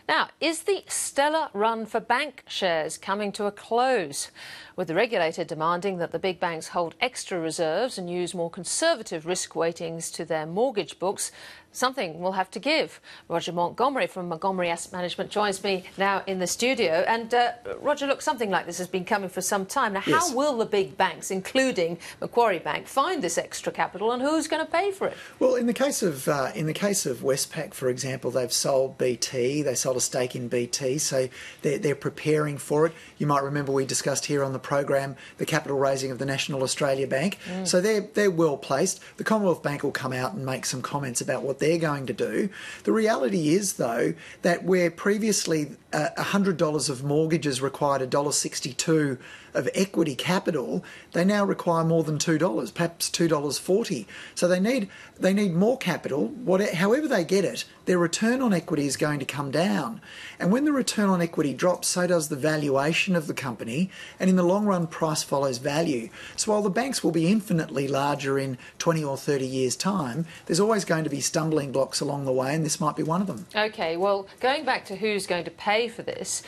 Now, is the stellar run for bank shares coming to a close? With the regulator demanding that the big banks hold extra reserves and use more conservative risk weightings to their mortgage books, something will have to give. Roger Montgomery from Montgomery Asset Management joins me now in the studio. And Roger, look, something like this has been coming for some time. Now, Yes. How will the big banks, including Macquarie Bank, find this extra capital, and who's going to pay for it? Well, in the case of Westpac, for example, they've sold BT. They sold a stake in BT, so they're preparing for it. You might remember we discussed here on the program the capital raising of the National Australia Bank. So they're well placed. The Commonwealth Bank will come out and make some comments about what they're going to do. The reality is, though, that where previously $100 of mortgages required $1.62 of equity capital, they now require more than $2, perhaps $2.40. So they need more capital. However they get it, their return on equity is going to come down. And when the return on equity drops, so does the valuation of the company. And in the long run, price follows value. So while the banks will be infinitely larger in 20 or 30 years' time, there's always going to be stumbling blocks along the way, and this might be one of them. OK, well, going back to who's going to pay for this,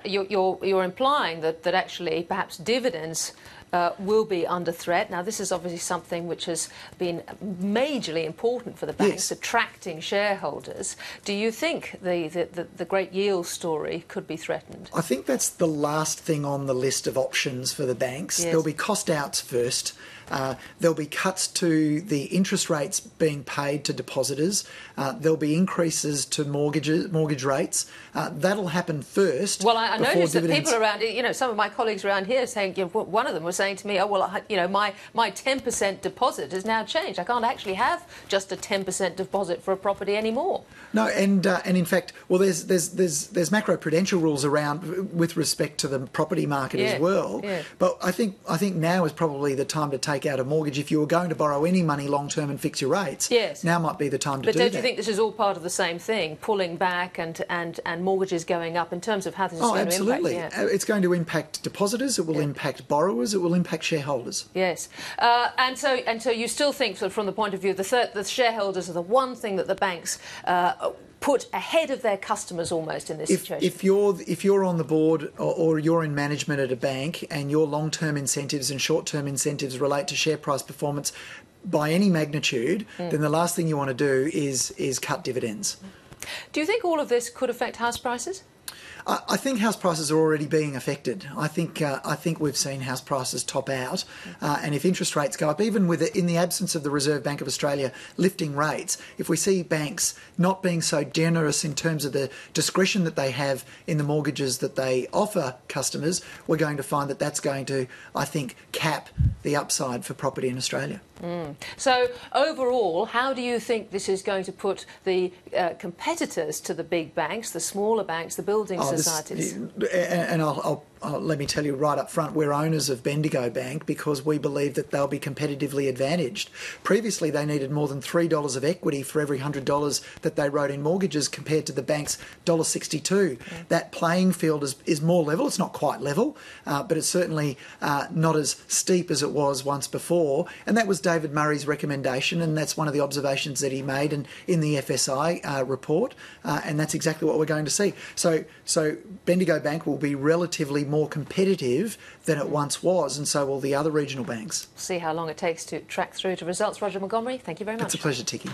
you're implying that actually perhaps dividends will be under threat. Now, this is obviously something which has been majorly important for the banks, Yes. attracting shareholders. Do you think the great yield story could be threatened? I think that's the last thing on the list of options for the banks. Yes. There'll be cost outs first. There'll be cuts to the interest rates being paid to depositors. There'll be increases to mortgage rates. That'll happen first. Well, I noticed that dividends. people around, some of my colleagues around here saying, one of them was saying to me, oh, well, my 10% deposit has now changed. I can't actually have just a 10% deposit for a property anymore. No, and in fact, well, there's macro-prudential rules around with respect to the property market as well. Yeah. But I think now is probably the time to take out a mortgage if you were going to borrow any money long term and fix your rates. Yes. Now might be the time to do that. But don't you think this is all part of the same thing, pulling back and mortgages going up in terms of how this is going absolutely. to impact? Yeah. It's going to impact depositors. It will impact borrowers. It will impact shareholders. Yes, and so you still think, from the point of view, the shareholders are the one thing that the banks put ahead of their customers almost in this situation. If you're on the board or you're in management at a bank and your long-term incentives and short-term incentives relate to share price performance by any magnitude, then the last thing you want to do is cut dividends. Do you think all of this could affect house prices? I think house prices are already being affected. I think we've seen house prices top out, and if interest rates go up, even in the absence of the Reserve Bank of Australia lifting rates, if we see banks not being so generous in terms of the discretion that they have in the mortgages that they offer customers, we're going to find that that's going to, I think, cap the upside for property in Australia. So overall, how do you think this is going to put the competitors to the big banks, the smaller banks, the building societies? I'll let me tell you right up front, we're owners of Bendigo Bank because we believe that they'll be competitively advantaged. Previously, they needed more than $3 of equity for every $100 that they wrote in mortgages compared to the bank's $1.62. That playing field is more level. It's not quite level, but it's certainly not as steep as it was once before. And that was David Murray's recommendation, and that's one of the observations that he made in the FSI report, and that's exactly what we're going to see. So Bendigo Bank will be relatively more competitive than it once was, and so will the other regional banks. See how long it takes to track through to results. Roger Montgomery, thank you very much. It's a pleasure, Tiki.